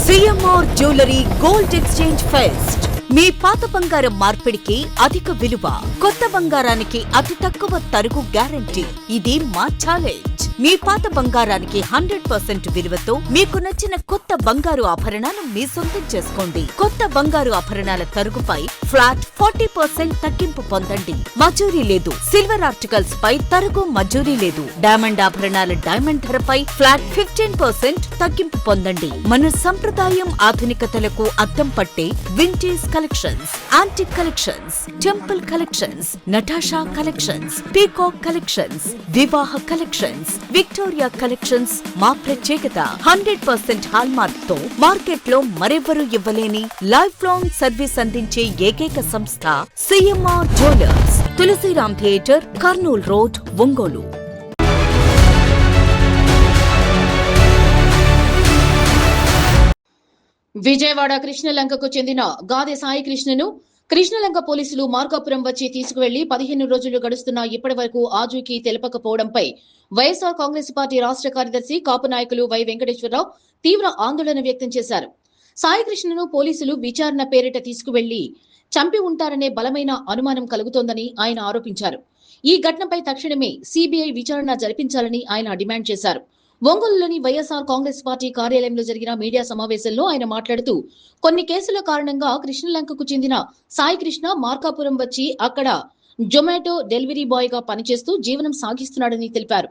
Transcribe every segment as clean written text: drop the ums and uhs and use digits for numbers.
CMR jewellery gold exchange fest. మీ పాత బంగారం మార్పిడికి అధిక విలువ, కొత్త బంగారానికి అతి తక్కువ తరుగు గ్యారంటీ. ఇది మా ఛాలెంజ్. మీ పాత బంగారానికి 100% విలువతో మీకు నచ్చిన కొత్త బంగారు ఆభరణాలు మీ సొంతం చేసుకోండి. కొత్త బంగారు ఆభరణాల తరుగుపై ఫ్లాట్ 40% తగ్గింపు పొందండి. మజూరీ లేదు. సిల్వర్ ఆర్టికల్స్ పై తరుగు మజూరీ లేదు. డైమండ్ ఆభరణాల డైమండ్ ధరపై ఫ్లాట్ 15% తగ్గింపు పొందండి. మన సంప్రదాయం ఆధునికతలకు అద్దం పట్టే vintage collections, antique collections, temple collections, Natasha collections, peacock collections, వివాహ కలెక్షన్స్, విక్టోరియా కలెక్షన్స్ మా ప్రత్యేకత. 100% హాల్మార్క్ తో మార్కెట్ లో మరెవ్వరూ ఇవ్వలేని లైఫ్ లాంగ్ సర్వీస్ అందించే ఏకైక సంస్థ CMR jewellers. Tulasiram theatre, Kurnool road, Ongole. Vijayawada కృష్ణలంకకు చెందిన గాదె సాయి కృష్ణను కృష్ణలంక పోలీసులు మార్కాపురం వచ్చి తీసుకువెళ్లి 15 రోజులు గడుస్తున్నా ఇప్పటి వరకు ఆచూకీ తెలపకపోవడంపై వైఎస్ఆర్ కాంగ్రెస్ పార్టీ రాష్ట్ర కార్యదర్శి కాపు నాయకులు వై వెంకటేశ్వరరావు తీవ్ర ఆందోళన వ్యక్తం చేశారు. సాయి కృష్ణను పోలీసులు విచారణ పేరిట తీసుకువెళ్లి చంపి ఉంటారనే బలమైన అనుమానం కలుగుతోందని ఆయన ఆరోపించారు. ఈ ఘటనపై తక్షణమే సిబిఐ విచారణ జరిపించాలని ఆయన డిమాండ్ చేశారు. ఒంగోలులోని వైఎస్ఆర్ కాంగ్రెస్ పార్టీ కార్యాలయంలో జరిగిన మీడియా సమావేశంలో ఆయన మాట్లాడుతూ కొన్ని కేసుల కారణంగా కృష్ణలంకకు చెందిన సాయి కృష్ణ మార్కాపురం వచ్చి అక్కడ జొమాటో డెలివరీ బాయ్ గా పనిచేస్తూ జీవనం సాగిస్తున్నాడని తెలిపారు.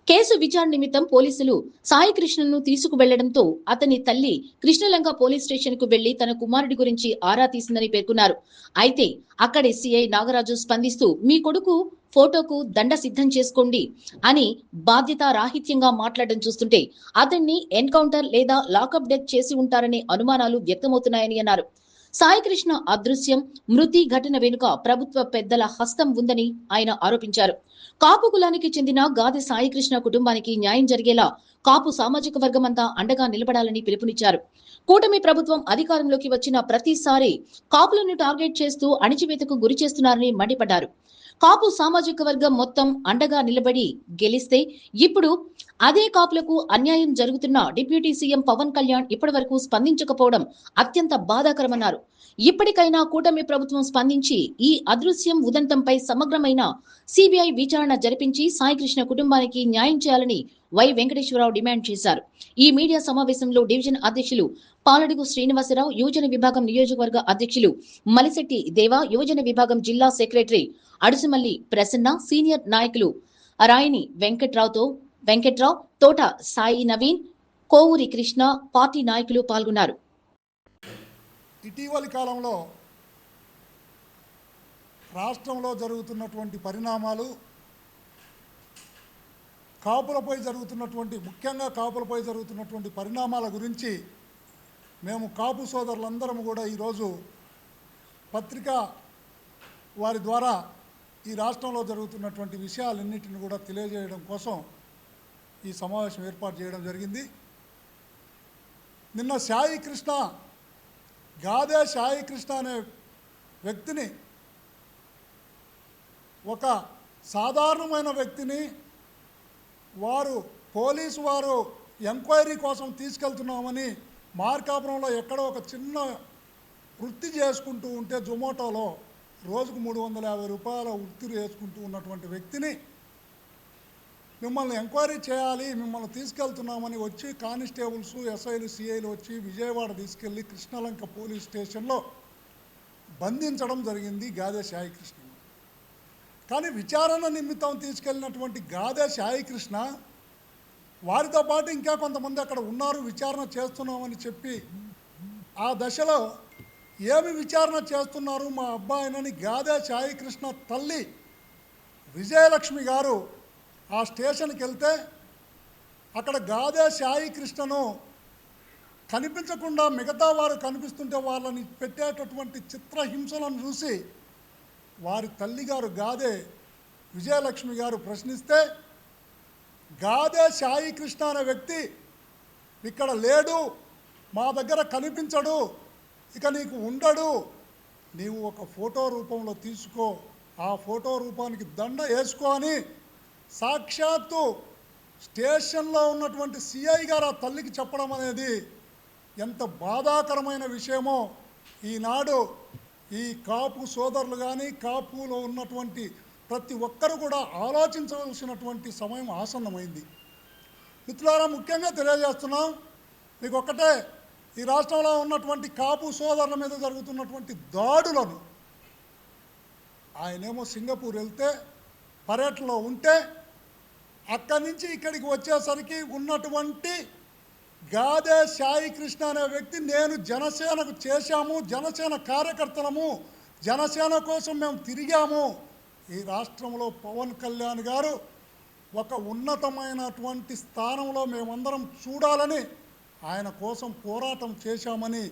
కేసు విచారణ నిమిత్తం పోలీసులు సాయి కృష్ణను తీసుకువెళ్లడంతో అతని తల్లి కృష్ణలంక పోలీస్ స్టేషన్ కు వెళ్లి తన కుమారుడి గురించి ఆరా తీసిందని పేర్కొన్నారు. అయితే అక్కడి సిఐ నాగరాజు స్పందిస్తూ మీ కొడుకు ఫోటోకు దండ సిద్ధం చేసుకోండి అని బాధ్యతారాహిత్యంగా మాట్లాడడం చూస్తుంటే అతన్ని ఎన్కౌంటర్ లేదా లాకప్ డెత్ చేసి ఉంటారనే అనుమానాలు వ్యక్తమవుతున్నాయని అన్నారు. సాయి కృష్ణ అదృశ్యం, మృతి ఘటన వెనుక ప్రభుత్వ పెద్దల హస్తం ఉందని ఆయన ఆరోపించారు. కాపు కులానికి చెందిన గాదె సాయి కృష్ణ కుటుంబానికి న్యాయం జరిగేలా కాపు సామాజిక వర్గమంతా అండగా నిలబడాలని పిలుపునిచ్చారు. కూటమి ప్రభుత్వం అధికారంలోకి వచ్చిన ప్రతిసారి కాపులను టార్గెట్ చేస్తూ అణిచివేతకు గురి చేస్తున్నారని మండిపడ్డారు. కాపు సామాజిక వర్గం మొత్తం అండగా నిలబడి గెలిస్తే ఇప్పుడు అదే కాపులకు అన్యాయం జరుగుతున్న డిప్యూటీ సీఎం పవన్ కళ్యాణ్ ఇప్పటి వరకు స్పందించకపోవడం అత్యంత బాధాకరమన్నారు. ఇప్పటికైనా కూటమి ప్రభుత్వం స్పందించి ఈ అదృశ్యం ఉదంతంపై సమగ్రమైన సిబిఐ విచారణ జరిపించి సాయి కృష్ణ కుటుంబానికి న్యాయం చేయాలని వై వెంకటేశ్వరరావు డిమాండ్ చేశారు. ఈ మీడియా సమావేశంలో డివిజన్ అధ్యక్షులు పాలడుగు శ్రీనివాసరావు, యువజన విభాగం నియోజకవర్గ అధ్యక్షులు మలిశెట్టి దేవా, యువజన విభాగం జిల్లా సెక్రటరీ అడుసుమల్లి ప్రసన్న, సీనియర్ నాయకులు రాయిని వెంకట్రావు, తోట సాయి నవీన్, కోవూరి కృష్ణ, పార్టీ నాయకులు పాల్గొన్నారు. ఇటీవలి కాలంలో రాష్ట్రంలో జరుగుతున్నటువంటి పరిణామాలు, ముఖ్యంగా కాపులపై జరుగుతున్నటువంటి పరిణామాల గురించి మేము కాపు సోదరులందరం కూడా ఈరోజు పత్రికా వారి ద్వారా ఈ రాష్ట్రంలో జరుగుతున్నటువంటి విషయాలన్నింటిని కూడా తెలియజేయడం కోసం ఈ సమావేశం ఏర్పాటు చేయడం జరిగింది. నిన్న గాదె సాయి కృష్ణ అనే వ్యక్తిని, ఒక సాధారణమైన వ్యక్తిని పోలీసు వారు ఎంక్వైరీ కోసం తీసుకెళ్తున్నామని మార్కాపురంలో ఎక్కడో ఒక చిన్న వృత్తి చేసుకుంటూ ఉంటే జొమాటోలో రోజుకు 350 రూపాయల వృత్తి చేసుకుంటూ ఉన్నటువంటి వ్యక్తిని మిమ్మల్ని ఎంక్వైరీ చేయాలి, మిమ్మల్ని తీసుకెళ్తున్నామని వచ్చి కానిస్టేబుల్స్, ఎస్ఐలు, సిఐలు వచ్చి విజయవాడ తీసుకెళ్ళి కృష్ణలంక పోలీస్ స్టేషన్లో బంధించడం జరిగింది గాదె సాయి కృష్ణ. కానీ విచారణ నిమిత్తం తీసుకెళ్ళినటువంటి గాదె సాయి కృష్ణ వారితో పాటు ఇంకా కొంతమంది అక్కడ ఉన్నారు, విచారణ చేస్తున్నామని చెప్పి ఆ దశలో ఏమి విచారణ చేస్తున్నారు మా అబ్బాయినని గాదె సాయి కృష్ణ తల్లి విజయలక్ష్మి గారు ఆ స్టేషన్కి వెళ్తే అక్కడ గాదె సాయి కృష్ణను కనిపించకుండా మిగతా వారు కనిపిస్తుంటే వాళ్ళని పెట్టేటటువంటి చిత్రహింసలను చూసి వారి తల్లిగారు గాదె విజయలక్ష్మి గారు ప్రశ్నిస్తే గాదె సాయి కృష్ణ అనే వ్యక్తి ఇక్కడ లేడు, మా దగ్గర కనిపించడు, ఇక నీకు ఉండడు, నీవు ఒక ఫోటో రూపంలో తీసుకో, ఆ ఫోటో రూపానికి దండ వేసుకో అని సాక్షాత్తు స్టేషన్లో ఉన్నటువంటి సిఐ గారు ఆ తల్లికి చెప్పడం అనేది ఎంత బాధాకరమైన విషయమో ఈనాడు ఈ కాపు సోదరులు కానీ కాపులో ఉన్నటువంటి ప్రతి ఒక్కరు కూడా ఆలోచించవలసినటువంటి సమయం ఆసన్నమైంది. మిత్రులారా, ముఖ్యంగా తెలియజేస్తున్నాం మీకు ఒక్కటే, ఈ రాష్ట్రంలో ఉన్నటువంటి కాపు సోదరుల మీద జరుగుతున్నటువంటి దాడులను, ఆయనేమో సింగపూర్ వెళ్తే పర్యటనలో ఉంటే అక్కడి నుంచి ఇక్కడికి వచ్చేసరికి ఉన్నటువంటి గాదే సాయి కృష్ణ అనే వ్యక్తి, నేను జనసేనకు చేశాము, జనసేన కార్యకర్తలము, జనసేన కోసం మేము తిరిగాము, ఈ రాష్ట్రంలో పవన్ కళ్యాణ్ గారు ఒక ఉన్నతమైనటువంటి స్థానంలో మేమందరం చూడాలని ఆయన కోసం పోరాటం చేశామని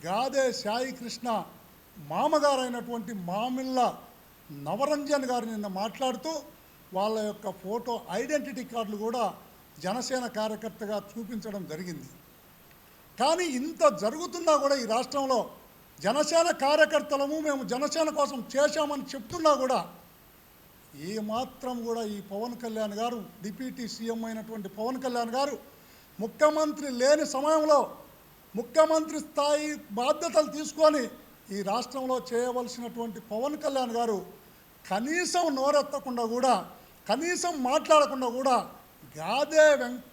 గాదే సాయి కృష్ణ మామగారైనటువంటి మామిళ్ళ నవరంజన్ గారు నిన్న మాట్లాడుతూ వాళ్ళ యొక్క ఫోటో ఐడెంటిటీ కార్డులు కూడా జనసేన కార్యకర్తగా చూపించడం జరిగింది. కానీ ఇంత జరుగుతున్నా కూడా ఈ రాష్ట్రంలో జనసేన కార్యకర్తలము మేము జనసేన కోసం చేశామని చెప్తున్నా కూడా ఏమాత్రం కూడా ఈ పవన్ కళ్యాణ్ గారు, డిప్యూటీ సీఎం అయినటువంటి పవన్ కళ్యాణ్ గారు ముఖ్యమంత్రి లేని సమయంలో ముఖ్యమంత్రి స్థాయి బాధ్యతలు తీసుకొని ఈ రాష్ట్రంలో చేయవలసినటువంటి పవన్ కళ్యాణ్ గారు కనీసం నోరెత్తకుండా కూడా, కనీసం మాట్లాడకుండా కూడా గాదే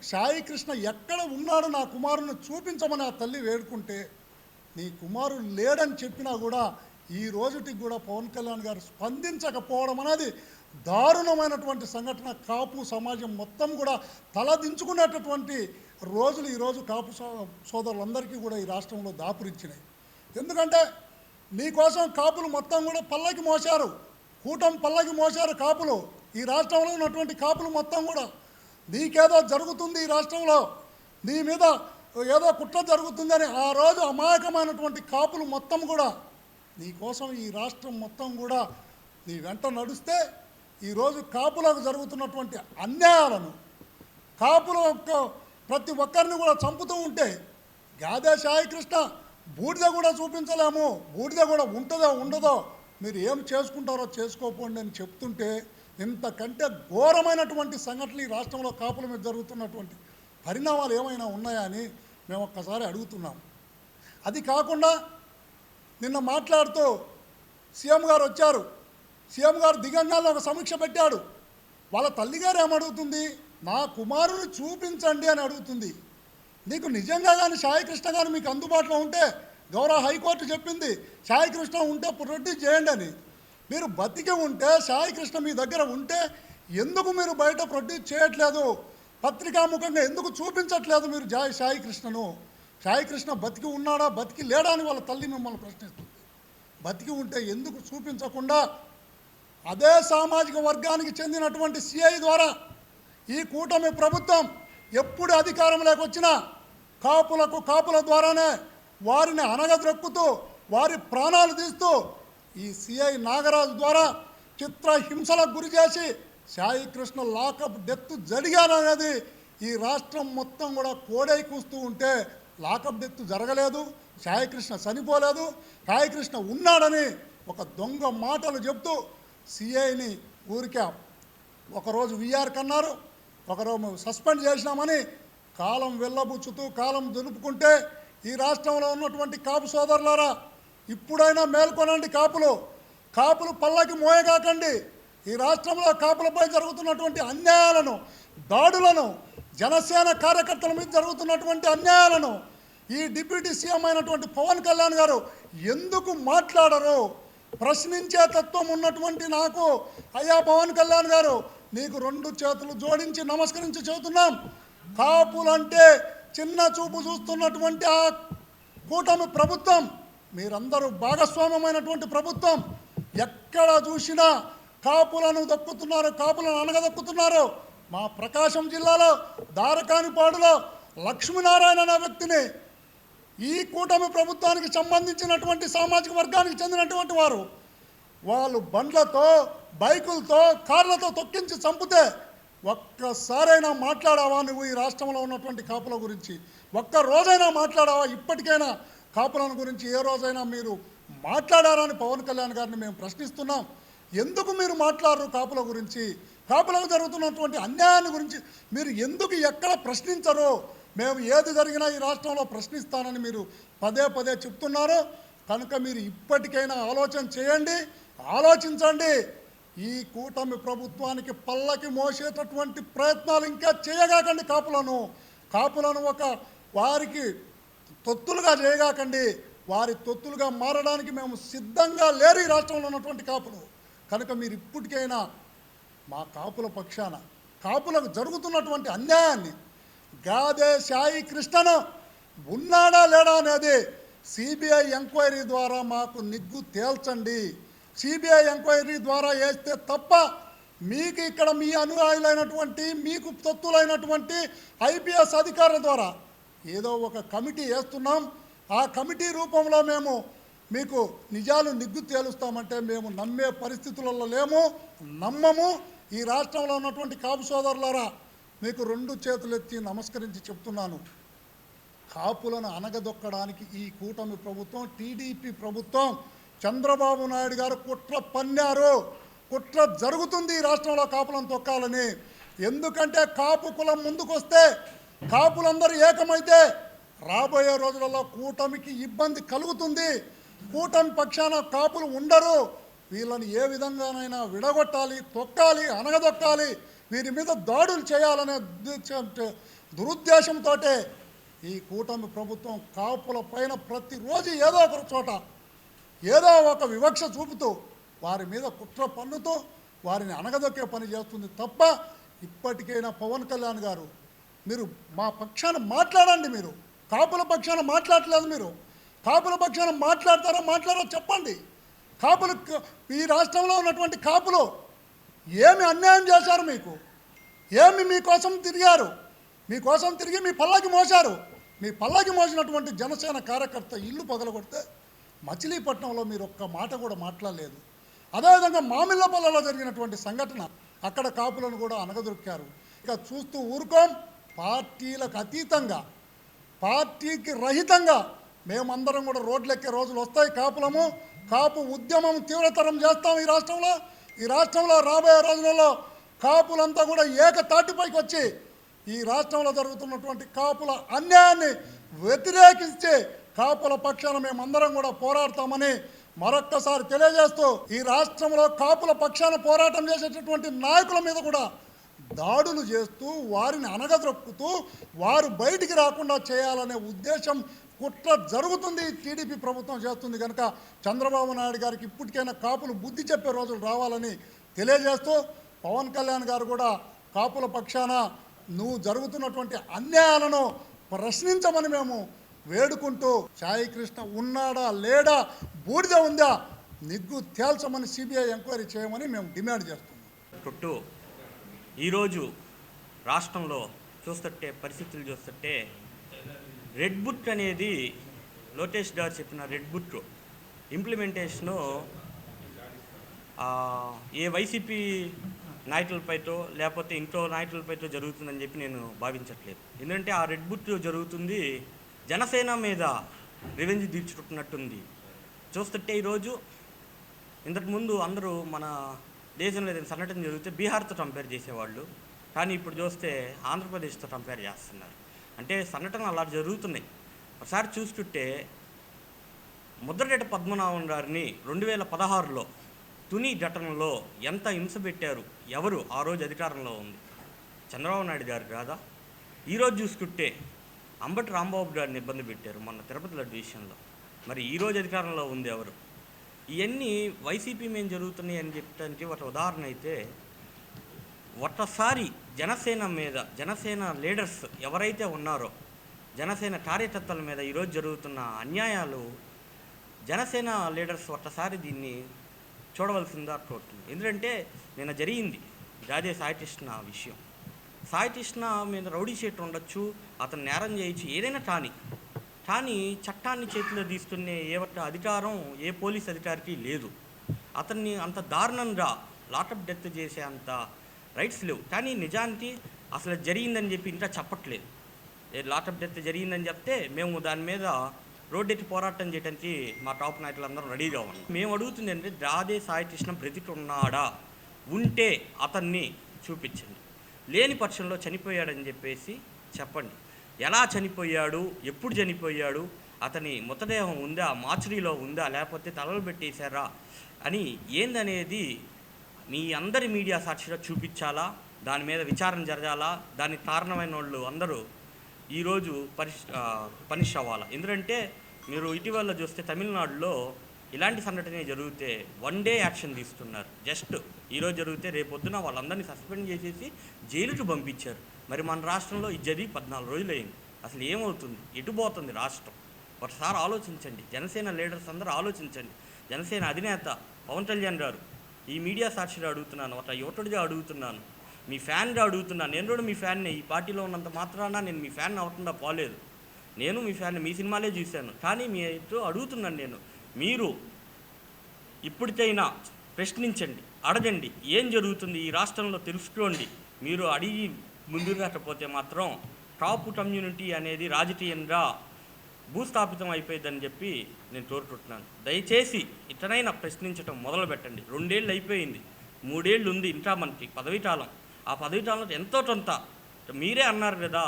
సాయి కృష్ణ ఎక్కడ ఉన్నాడో నా కుమారుని చూపించమని ఆ తల్లి వేడుకుంటే నీ కుమారుడు లేడని చెప్పినా కూడా ఈ రోజుటికి కూడా పవన్ కళ్యాణ్ గారు స్పందించకపోవడం అనేది దారుణమైనటువంటి సంఘటన. కాపు సమాజం మొత్తం కూడా తలదించుకునేటటువంటి రోజులు ఈరోజు కాపు సోదరులందరికీ కూడా ఈ రాష్ట్రంలో దాపురించినాయి. ఎందుకంటే నీకోసం కాపులు మొత్తం కూడా పల్లకి మోశారు, కూటమి పల్లకి మోశారు కాపులు. ఈ రాష్ట్రంలో ఉన్నటువంటి కాపులు మొత్తం కూడా నీకేదో జరుగుతుంది, ఈ రాష్ట్రంలో నీ మీద ఏదో కుట్ర జరుగుతుందని ఆ రోజు అమాయకమైనటువంటి కాపులు మొత్తం కూడా నీకోసం ఈ రాష్ట్రం మొత్తం కూడా నీ వెంట నడుస్తే ఈరోజు కాపులకు జరుగుతున్నటువంటి అన్యాయాలను, కాపుల యొక్క ప్రతి ఒక్కరిని కూడా చంపుతూ ఉంటే గాదే సాయి కృష్ణ బూడిద కూడా చూపించలేము, బూడిద కూడా ఉంటుందో ఉండదో మీరు ఏం చేసుకుంటారో చేసుకోపోండి అని చెప్తుంటే ఇంతకంటే ఘోరమైనటువంటి సంఘటనలు ఈ రాష్ట్రంలో కాపుల మీద జరుగుతున్నటువంటి పరిణామాలు ఏమైనా ఉన్నాయా అని మేము ఒక్కసారి అడుగుతున్నాం. అది కాకుండా నిన్న మాట్లాడుతూ సీఎం గారు వచ్చారు, సీఎం గారు దిగంగాల్లో ఒక సమీక్ష పెట్టాడు. వాళ్ళ తల్లిగారు ఏమడుగుతుంది, నా కుమారుని చూపించండి అని అడుగుతుంది. నీకు నిజంగా కానీ సాయి కృష్ణ గారు మీకు అందుబాటులో ఉంటే, గౌరవ హైకోర్టు చెప్పింది సాయి కృష్ణ ఉంటే ప్రొడ్యూస్ చేయండి అని. మీరు బతికి ఉంటే, సాయి కృష్ణ మీ దగ్గర ఉంటే ఎందుకు మీరు బయట ప్రొడ్యూస్ చేయట్లేదు, పత్రికాముఖంగా ఎందుకు చూపించట్లేదు మీరు సాయి కృష్ణను? సాయి కృష్ణ బతికి ఉన్నాడా బతికి లేడా అని వాళ్ళ తల్లి మిమ్మల్ని ప్రశ్నిస్తుంది. బతికి ఉంటే ఎందుకు చూపించకుండా అదే సామాజిక వర్గానికి చెందినటువంటి సిఐ ద్వారా ఈ కూటమి ప్రభుత్వం ఎప్పుడు అధికారంలోకి వచ్చినా కాపుల ద్వారానే వారిని అనగద్రొక్కుతూ వారి ప్రాణాలు తీస్తూ ఈ సిఐ నాగరాజు ద్వారా చిత్రహింసలకు గురి చేసి సాయి కృష్ణ లాకప్ డెత్ జరిగారనేది ఈ రాష్ట్రం మొత్తం కూడా కోడై కూస్తూ ఉంటే లాకప్ డెత్ జరగలేదు, సాయి కృష్ణ చనిపోలేదు, సాయి కృష్ణ ఉన్నాడని ఒక దొంగ మాటలు చెప్తూ సిఐని ఊరికే ఒకరోజు వీఆర్కి అన్నారు, ఒకరోజు సస్పెండ్ చేసినామని కాలం వెళ్ళబుచ్చుతూ కాలం దులుపుకుంటే ఈ రాష్ట్రంలో ఉన్నటువంటి కాపు సోదరులారా ఇప్పుడైనా మేల్కొనండి. కాపులు పల్లకి మోయగాకండి. ఈ రాష్ట్రంలో కాపులపై జరుగుతున్నటువంటి అన్యాయాలను, దాడులను, జనసేన కార్యకర్తల మీద జరుగుతున్నటువంటి అన్యాయాలను ఈ డిప్యూటీ సీఎం అయినటువంటి పవన్ కళ్యాణ్ గారు ఎందుకు మాట్లాడరు? ప్రశ్నించే తత్వం ఉన్నటువంటి నాకు, అయ్యా పవన్ కళ్యాణ్ గారు, నీకు 2 చేతులు జోడించి నమస్కరించి చెబుతున్నాం. కాపులంటే చిన్న చూపు చూస్తున్నటువంటి ఆ కూటమి ప్రభుత్వం, మీరందరూ భాగస్వామ్యమైనటువంటి ప్రభుత్వం, ఎక్కడ చూసినా కాపులను దక్కుతున్నారు, కాపులను అనగదక్కుతున్నారు. మా ప్రకాశం జిల్లాలో దారకానిపాడులో లక్ష్మీనారాయణ అనే వ్యక్తిని ఈ కూటమి ప్రభుత్వానికి సంబంధించినటువంటి సామాజిక వర్గానికి చెందినటువంటి వారు వాళ్ళు బండ్లతో, బైకులతో, కార్లతో తొక్కించి చంపితే ఒక్కసారైనా మాట్లాడావా నువ్వు ఈ రాష్ట్రంలో ఉన్నటువంటి కాపుల గురించి? ఒక్క రోజైనా మాట్లాడావా? ఇప్పటికైనా కాపులను గురించి ఏ రోజైనా మీరు మాట్లాడారని పవన్ కళ్యాణ్ గారిని మేము ప్రశ్నిస్తున్నాం. ఎందుకు మీరు మాట్లాడరు కాపుల గురించి? కాపులకు జరుగుతున్నటువంటి అన్యాయాన్ని గురించి మీరు ఎందుకు ఎక్కడ ప్రశ్నించరు? మేము ఏది జరిగినా ఈ రాష్ట్రంలో ప్రశ్నిస్తానని మీరు పదే పదే చెప్తున్నారు. కనుక మీరు ఇప్పటికైనా ఆలోచన చేయండి, ఆలోచించండి. ఈ కూటమి ప్రభుత్వానికి పల్లకి మోసేటటువంటి ప్రయత్నాలు ఇంకా చేయగాకండి. కాపులను ఒక వారికి తొత్తులుగా చేయగాకండి. వారి తొత్తులుగా మారడానికి మేము సిద్ధంగా లేరు ఈ రాష్ట్రంలో ఉన్నటువంటి కాపులు. కనుక మీరు ఇప్పటికైనా మా కాపుల పక్షాన కాపులకు జరుగుతున్నటువంటి అన్యాయాన్ని, గాదే సాయి కృష్ణను ఉన్నాడా లేడా అనేది సిబిఐ ఎంక్వైరీ ద్వారా మాకు నిగ్గు తేల్చండి. సిబిఐ ఎంక్వైరీ ద్వారా వేస్తే తప్ప మీకు ఇక్కడ మీ అనుయాయులైనటువంటి మీకు తొత్తులైనటువంటి ఐపీఎస్ అధికారుల ద్వారా ఏదో ఒక కమిటీ వేస్తున్నాం. ఆ కమిటీ రూపంలో మేము మీకు నిజాలు నిగ్గు తేలుస్తామంటే మేము నమ్మే పరిస్థితులలో లేము, నమ్మము. ఈ రాష్ట్రంలో ఉన్నటువంటి కాపు సోదరులారా, మీకు 2 చేతులెత్తి నమస్కరించి చెప్తున్నాను. కాపులను అనగదొక్కడానికి ఈ కూటమి ప్రభుత్వం, టీడీపీ ప్రభుత్వం, చంద్రబాబు నాయుడు గారు కుట్ర పన్నారు. కుట్ర జరుగుతుంది ఈ రాష్ట్రంలో కాపులను తొక్కాలని. ఎందుకంటే కాపు కులం ముందుకొస్తే, కాపులందరూ ఏకమైతే రాబోయే రోజులలో కూటమికి ఇబ్బంది కలుగుతుంది. కూటమి పక్షాన కాపులు ఉండరు. వీళ్ళని ఏ విధంగానైనా విడగొట్టాలి, తొక్కాలి, అనగదొక్కాలి, వీరి మీద దాడులు చేయాలనే దురుద్దేశంతో ఈ కూటమి ప్రభుత్వం కాపుల పైన ప్రతిరోజు ఏదో ఒక చోట ఏదో ఒక వివక్ష చూపుతూ వారి మీద కుట్ర పన్నుతూ వారిని అనగదొక్కే పని చేస్తుంది తప్ప, ఇప్పటికైనా పవన్ కళ్యాణ్ గారు మీరు మా పక్షాన మాట్లాడండి. మీరు కాపుల పక్షాన మాట్లాడలేదు. మీరు కాపుల పక్షాన మాట్లాడరో చెప్పండి. కాపులు ఈ రాష్ట్రంలో ఉన్నటువంటి కాపులు ఏమి అన్యాయం చేశారు? ఏమి మీకోసం తిరిగారు? మీకోసం తిరిగి మీ పల్లకి మోశారు. మీ పల్లకి మోసినటువంటి జనసేన కార్యకర్త ఇల్లు పగలగొడితే మచిలీపట్నంలో మీరు ఒక్క మాట కూడా మాట్లాడలేదు. అదేవిధంగా మామిళ్ళపల్లిలో జరిగినటువంటి సంఘటన, అక్కడ కాపులను కూడా అనగదొక్కారు. ఇక చూస్తూ ఊరుకోం. పార్టీలకు అతీతంగా, పార్టీకి రహితంగా మేమందరం కూడా రోడ్లెక్కే రోజులు వస్తాయి. కాపు ఉద్యమం తీవ్రతరం చేస్తాం ఈ రాష్ట్రంలో రాబోయే రోజులలో కాపులంతా కూడా ఏకతాటిపైకి వచ్చి ఈ రాష్ట్రంలో జరుగుతున్నటువంటి కాపుల అన్యాయాన్ని వ్యతిరేకించి కాపుల పక్షాన మేమందరం కూడా పోరాడతామని మరొక్కసారి తెలియజేస్తూ, ఈ రాష్ట్రంలో కాపుల పక్షాన పోరాటం చేసేటటువంటి నాయకుల మీద కూడా దాడులు చేస్తూ వారిని అనగదొక్కుతూ వారు బయటికి రాకుండా చేయాలనే ఉద్దేశం, కుట్ర జరుగుతుంది. టీడీపీ ప్రభుత్వం చేస్తుంది. కనుక చంద్రబాబు నాయుడు గారికి ఇప్పటికైనా కాపులు బుద్ధి చెప్పే రోజులు రావాలని తెలియజేస్తూ, పవన్ కళ్యాణ్ గారు కూడా కాపుల పక్షాన నువ్వు జరుగుతున్నటువంటి అన్యాయాలను ప్రశ్నించమని మేము వేడుకుంటూ, సాయి కృష్ణ ఉన్నాడా లేడా, బూడిద ఉందా, నిగ్గు తేల్చమని సిబిఐ ఎంక్వైరీ చేయమని మేము డిమాండ్ చేస్తున్నాం. ఈరోజు రాష్ట్రంలో పరిస్థితులు చూస్తుంటే రెడ్ బుక్ అనేది లోకేష్ గారు చెప్పిన రెడ్ బుక్ ఇంప్లిమెంటేషను ఏ వైసీపీ నాయకులపైతో లేకపోతే ఇంట్లో నాయకులపైతో జరుగుతుందని చెప్పి నేను భావించట్లేదు. ఎందుకంటే ఆ రెడ్ బుక్ జరుగుతుంది జనసేన మీద రివెంజ్ తీర్చుకుంటున్నట్టుంది. చూస్తుంటే ఈరోజు ఇంతకుముందు అందరూ మన దేశంలో ఏదైనా సంఘటన జరిగితే బీహార్తో కంపేర్ చేసేవాళ్ళు, కానీ ఇప్పుడు చూస్తే ఆంధ్రప్రదేశ్తో కంపేర్ చేస్తున్నారు. అంటే సంఘటనలు అలా జరుగుతున్నాయి. ఒకసారి చూస్తుంటే ముద్రగడ పద్మనాభం గారిని 2016లో తుని ఘటనలో ఎంత హింస పెట్టారు, ఎవరు ఆ రోజు అధికారంలో ఉంది? చంద్రబాబు నాయుడు గారు కాదా? ఈరోజు చూసుకుంటే అంబటి రాంబాబు గారిని ఇబ్బంది పెట్టారు మొన్న తిరుపతి లడ్డు విషయంలో. మరి ఈరోజు అధికారంలో ఉంది ఎవరు? ఇవన్నీ వైసీపీ మేము జరుగుతున్నాయి అని చెప్పడానికి ఒక ఉదాహరణ అయితే, ఒక్కసారి జనసేన లీడర్స్ ఎవరైతే ఉన్నారో, జనసేన కార్యకర్తల మీద ఈరోజు జరుగుతున్న అన్యాయాలు జనసేన లీడర్స్ ఒక్కసారి దీన్ని చూడవలసిందా కోరుతుంది. ఎందుకంటే నిన్న జరిగింది గాదే సాయి కృష్ణ విషయం. సాయి కృష్ణ మీద రౌడీ షీట్ ఉండొచ్చు, అతను నేరం చేయొచ్చు, ఏదైనా కానీ చట్టాన్ని చేతిలో తీసుకునే ఏ ఒక్క అధికారం ఏ పోలీస్ అధికారికి లేదు. అతన్ని అంత దారుణంగా లాకప్ డెత్ చేసే అంత రైట్స్ లేవు. కానీ నిజానికి అసలు జరిగిందని చెప్పి ఇంకా చెప్పట్లేదు. లాకప్ డెత్ జరిగిందని చెప్తే మేము దాని మీద రోడ్డెక్కి పోరాటం చేయడానికి మా టాప్ నాయకులందరం రెడీగా ఉన్నాం. మేము అడుగుతుంది అంటే గాదే సాయి కృష్ణ బ్రతికి ఉన్నాడా? ఉంటే అతన్ని చూపించండి. లేని పక్షంలో చనిపోయాడని చెప్పేసి చెప్పండి. ఎలా చనిపోయాడు, ఎప్పుడు చనిపోయాడు, అతని మృతదేహం ఉందా, మార్చురీలో ఉందా, లేకపోతే తలలు పెట్టేశారా అని ఏందనేది మీ అందరి మీడియా సాక్షిగా చూపించాలా. దాని మీద విచారణ జరగాలా. దానికి కారణమైన వాళ్ళు అందరూ ఈరోజు పనిష్ అవ్వాలా. ఎందుకంటే మీరు ఇటీవల చూస్తే తమిళనాడులో ఇలాంటి సంఘటన జరిగితే 1 డే యాక్షన్ తీసుకున్నారు. జస్ట్ ఈరోజు జరిగితే రేపొద్దున వాళ్ళందరినీ సస్పెండ్ చేసేసి జైలుకు పంపించారు. మరి మన రాష్ట్రంలో ఇది జరిగి 14 రోజులు అయింది. అసలు ఏమవుతుంది, ఎటుపోతుంది రాష్ట్రం? ఒకసారి ఆలోచించండి. జనసేన లీడర్స్ అందరూ ఆలోచించండి. జనసేన అధినేత పవన్ కళ్యాణ్ గారు, ఈ మీడియా సాక్షిగా అడుగుతున్నాను, ఒక యువతుడిగా అడుగుతున్నాను, మీ ఫ్యాన్గా అడుగుతున్నాను. నేను కూడా మీ ఫ్యాన్నే. ఈ పార్టీలో ఉన్నంత మాత్రాన నేను మీ ఫ్యాన్ అవ్వకుండా పోలేదు. నేను మీ ఫ్యాన్, మీ సినిమాలే చూశాను. కానీ మీతో అడుగుతున్నాను నేను, మీరు ఇప్పటికైనా ప్రశ్నించండి, అడగండి, ఏం జరుగుతుంది ఈ రాష్ట్రంలో తెలుసుకోండి. మీరు అడిగి ముందుకు రాకపోతే మాత్రం టాప్ కమ్యూనిటీ అనేది రాజకీయంగా భూస్థాపితం అయిపోయిందని చెప్పి నేను కోరుకుంటున్నాను. దయచేసి ఇతనైనా ప్రశ్నించడం మొదలు పెట్టండి. 2 ఏళ్ళు అయిపోయింది, 3 ఏళ్ళు ఉంది ఇంకా మనకి పదవీకాలం. ఆ పదవీకాలంలో ఎంతో కొంత మీరే అన్నారు కదా,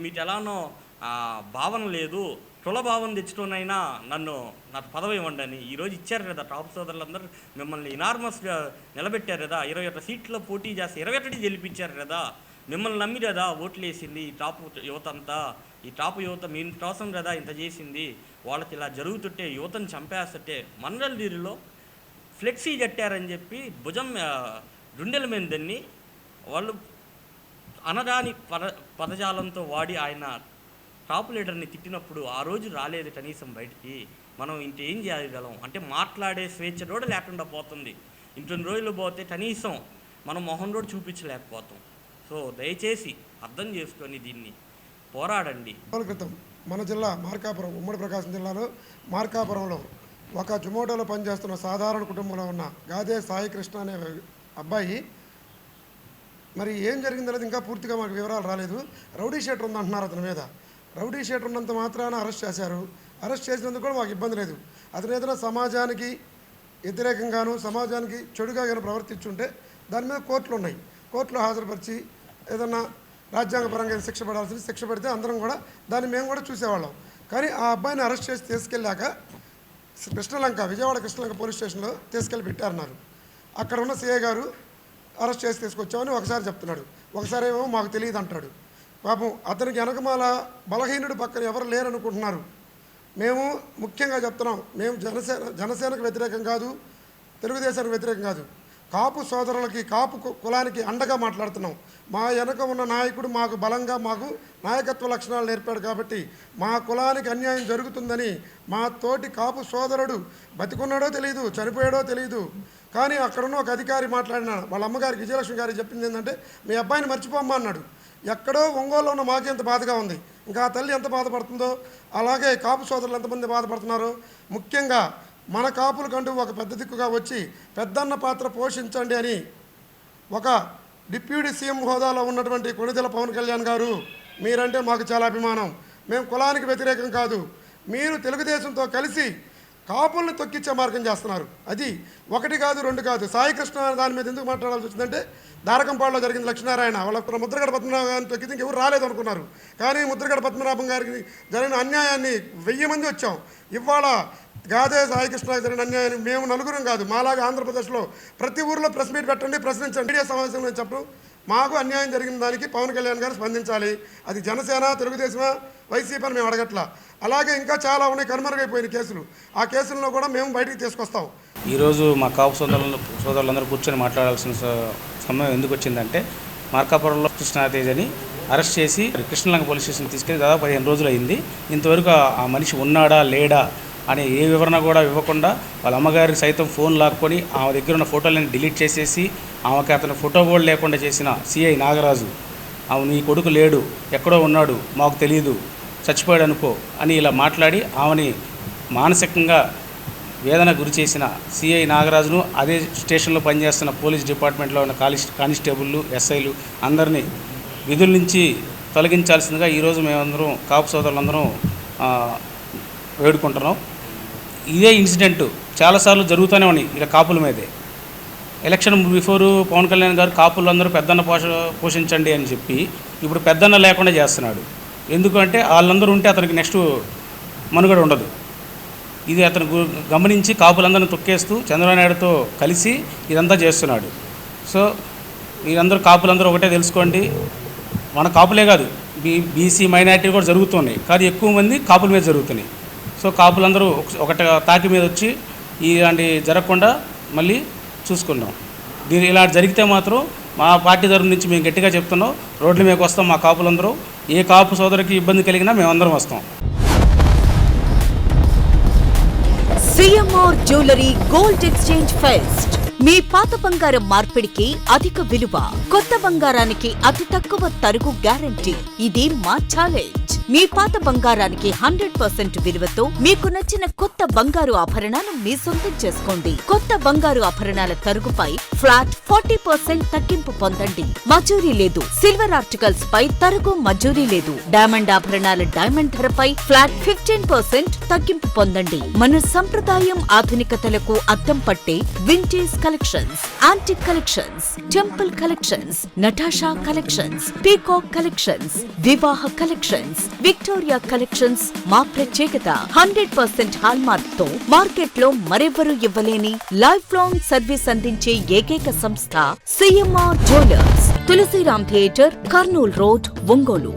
మీకు ఎలానో భావన లేదు, కుల భావం తెచ్చుకోనైనా నాకు పదవి ఇవ్వండి అని ఈరోజు ఇచ్చారు కదా. టాప్ సోదరులందరూ మిమ్మల్ని ఇనార్మస్గా నిలబెట్టారు కదా. 21 సీట్లో పోటీ చేసి 21 గెలిపించారు కదా. మిమ్మల్ని నమ్మి కదా ఓట్లు వేసింది ఈ టాప్ యువత అంతా. ఈ టాప్ యువత మీ కోసం కదా ఇంత చేసింది. వాళ్ళకి ఇలా జరుగుతుంటే, యువతను చంపేస్తుంటే మంగళగిరిలో ఫ్లెక్సీ కట్టారని చెప్పి భుజం గుండెల మీద దాన్ని వాళ్ళు అనగాని పదజాలంతో వాడి ఆయన టాప్ లీడర్ని తిట్టినప్పుడు ఆ రోజు రాలేదు కనీసం బయటికి. మనం ఇంకేం చేయగలం అంటే మాట్లాడే స్వేచ్ఛ కూడా లేకుండా పోతుంది. ఇంకొన్ని రోజులు పోతే కనీసం మనం మొహం కూడా చూపించలేకపోతాం. సో దయచేసి అర్థం చేసుకొని దీన్ని పోరాడండి. క్రితం మన జిల్లా మార్కాపురం, ఉమ్మడి ప్రకాశం జిల్లాలో మార్కాపురంలో ఒక జొమాటోలో పనిచేస్తున్న సాధారణ కుటుంబంలో ఉన్న గాదే సాయి కృష్ణ అనే అబ్బాయి, మరి ఏం జరిగిందనేది ఇంకా పూర్తిగా మాకు వివరాలు రాలేదు. రౌడీ షీటర్ ఉందంటున్నారు అతని మీద. రౌడీ షీటర్ ఉన్నంత మాత్రాన అరెస్ట్ చేశారు. అరెస్ట్ చేసినందుకు కూడా మాకు ఇబ్బంది లేదు. అతను ఏదైనా సమాజానికి వ్యతిరేకంగాను, సమాజానికి చెడుగా కానీ ప్రవర్తించుంటే దాని మీద కోర్టులు ఉన్నాయి. కోర్టులో హాజరుపరిచి ఏదన్నా రాజ్యాంగపరంగా శిక్ష పడాల్సింది శిక్ష పడితే అందరం కూడా దాన్ని మేము కూడా చూసేవాళ్ళం. కానీ ఆ అబ్బాయిని అరెస్ట్ చేసి తీసుకెళ్ళాక కృష్ణలంక, విజయవాడ కృష్ణలంక పోలీస్ స్టేషన్లో తీసుకెళ్ళి పెట్టారన్నారు. అక్కడ ఉన్న సిఐ గారు అరెస్ట్ చేసి తీసుకొచ్చామని ఒకసారి చెప్తున్నాడు, ఒకసారి ఏమో మాకు తెలియదు అంటాడు. పాపం అతనికి వెనకమాల బలహీనుడు పక్కన ఎవరు లేరనుకుంటున్నారు. మేము ముఖ్యంగా చెప్తున్నాం, మేము జనసేనకు వ్యతిరేకం కాదు, తెలుగుదేశానికి వ్యతిరేకం కాదు, కాపు సోదరులకి, కాపు కులానికి అండగా మాట్లాడుతున్నాం. మా వెనక ఉన్న నాయకుడు మాకు బలంగా మాకు నాయకత్వ లక్షణాలు నేర్పాడు కాబట్టి మా కులానికి అన్యాయం జరుగుతుందని మా తోటి కాపు సోదరుడు బతికున్నాడో తెలియదు, చనిపోయాడో తెలియదు, కానీ అక్కడున్న ఒక అధికారి మాట్లాడిన వాళ్ళ అమ్మగారికి, విజయలక్ష్మి గారికి చెప్పింది ఏంటంటే, మీ అబ్బాయిని మర్చిపోమ్మా అన్నాడు. ఎక్కడో ఒంగోలులో ఉన్న మాకు ఎంత బాధగా ఉంది, ఇంకా ఆ తల్లి ఎంత బాధపడుతుందో, అలాగే కాపు సోదరులు ఎంతమంది బాధపడుతున్నారో. ముఖ్యంగా మన కాపులకంటూ ఒక పెద్ద దిక్కుగా వచ్చి పెద్దన్న పాత్ర పోషించండి అని ఒక డిప్యూటీ సీఎం హోదాలో ఉన్నటువంటి కొణిదెల పవన్ కళ్యాణ్ గారు, మీరంటే మాకు చాలా అభిమానం, మేము కులానికి వ్యతిరేకం కాదు, మీరు తెలుగుదేశంతో కలిసి కాపుల్ని తొక్కిచ్చే మార్గం చేస్తున్నారు. అది 1 కాదు 2 కాదు. సాయి కృష్ణ దాని మీద ఎందుకు మాట్లాడాల్సి వచ్చిందంటే, దారకంపాడులో జరిగింది లక్ష్మీనారాయణ వాళ్ళ ముద్రగడ పద్మనాభం గారిని తొక్కితే ఇంకెవరు రాలేదు అనుకున్నారు. కానీ ముద్రగడ పద్మనాభం గారికి జరిగిన అన్యాయాన్ని 1000 మంది వచ్చాం. ఇవాళ గాదే సాయి కృష్ణకి జరిగిన అన్యాయాన్ని మేము నలుగురం కాదు, మాలాగా ఆంధ్రప్రదేశ్లో ప్రతి ఊరిలో ప్రెస్ మీట్ పెట్టండి, ప్రశ్నించండి. మీడియా సమావేశంలో చెప్పడం, మాకు అన్యాయం జరిగిన దానికి పవన్ కళ్యాణ్ గారు స్పందించాలి. అది జనసేన, తెలుగుదేశమా, వైసీపీ అని మేము అడగట్లా. అలాగే ఇంకా చాలా ఉన్నాయి కనుమరుగైపోయిన కేసులు. ఆ కేసుల్లో కూడా మేము బయటికి తీసుకొస్తాం. ఈరోజు మా కాపు సోదరులందరూ కూర్చొని మాట్లాడాల్సిన సమయం ఎందుకు వచ్చిందంటే, మార్కాపురంలో కృష్ణాతేజని అరెస్ట్ చేసి కృష్ణలంక పోలీస్ స్టేషన్ తీసుకెళ్ళి దాదాపు 15 రోజులు అయింది. ఇంతవరకు ఆ మనిషి ఉన్నాడా లేడా అనే ఏ వివరణ కూడా ఇవ్వకుండా వాళ్ళ అమ్మగారికి సైతం ఫోన్ లాక్కొని ఆమె దగ్గర ఉన్న ఫోటోలను డిలీట్ చేసేసి ఆమెకి అతని ఫోటో కూడా లేకుండా చేసిన సిఐ నాగరాజు, ఆమె నీ కొడుకు లేడు, ఎక్కడో ఉన్నాడు, మాకు తెలియదు, చచ్చిపోయాడు అనుకో అని ఇలా మాట్లాడి ఆమెని మానసికంగా వేదన గురి చేసిన సిఐ నాగరాజును, అదే స్టేషన్లో పనిచేస్తున్న పోలీస్ డిపార్ట్మెంట్లో ఉన్న కానిస్టేబుళ్ళు, ఎస్ఐలు అందరినీ విధుల నుంచి తొలగించాల్సిందిగా ఈరోజు మేమందరం కాపు సోదరులందరం వేడుకుంటున్నాం. ఇదే ఇన్సిడెంట్ చాలాసార్లు జరుగుతూనే ఉన్నాయి ఇలా కాపుల మీదే. ఎలక్షన్ బిఫోరు పవన్ కళ్యాణ్ గారు కాపులందరూ పెద్దన్న పోషించండి అని చెప్పి ఇప్పుడు పెద్దన్న లేకుండా చేస్తున్నాడు. ఎందుకంటే వాళ్ళందరూ ఉంటే అతనికి నెక్స్ట్ మనుగడ ఉండదు. ఇది అతను గమనించి కాపులందరినీ తొక్కేస్తూ చంద్రబాబు నాయుడుతో కలిసి ఇదంతా చేస్తున్నాడు. సో మీరందరూ కాపులందరూ ఒకటే తెలుసుకోండి, మన కాపులే కాదు బీసీ మైనారిటీ కూడా జరుగుతున్నాయి, కానీ ఎక్కువ మంది కాపుల మీద జరుగుతున్నాయి. సో కాపులందరూ ఒకటి తాకి మీద వచ్చి ఇలాంటి జరగకుండా మళ్ళీ చూసుకున్నాం. దీని ఇలా జరిగితే మాత్రం మా పార్టీ తరఫు నుంచి మేము గట్టిగా చెప్తున్నాం, రోడ్ల మీదకి వస్తాం. మా కాపులందరూ ఏ కాపు సోదరికి ఇబ్బంది కలిగినా మేమందరం వస్తాం. CMR jewellery gold exchange fest. మీ పాత బంగారం మార్పిడికి అధిక విలువ, కొత్త బంగారానికి అతి తక్కువ తరుగు గ్యారంటీ. ఇది మా ఛాలెంజ్. మీ పాత బంగారానికి 100% విలువతో మీకు నచ్చిన కొత్త బంగారు ఆభరణాలు మీ సొంతం చేసుకోండి. కొత్త బంగారు ఆభరణాల తరుగుపై ఫ్లాట్ 40% తగ్గింపు పొందండి. మజూరీ లేదు. సిల్వర్ ఆర్టికల్స్ పై తరుగు మజూరీ లేదు. డైమండ్ ఆభరణాల డైమండ్ ధరపై ఫ్లాట్ 15% తగ్గింపు పొందండి. మన సంప్రదాయం ఆధునికతలకు అద్దం పట్టే vintage collections, antique collections, temple collections, Natasha collections, peacock collections, వివాహ కలెక్షన్స్, విక్టోరియా కలెక్షన్స్ మా ప్రత్యేకత. 100% హాల్మార్క్ తో మార్కెట్ లో మరెవరూ ఇవ్వలేని లైఫ్ లాంగ్ సర్వీస్ అందించే ఏకైక సంస్థ CMR jewellers. Tulasiram theatre, Kurnool road, Ongole.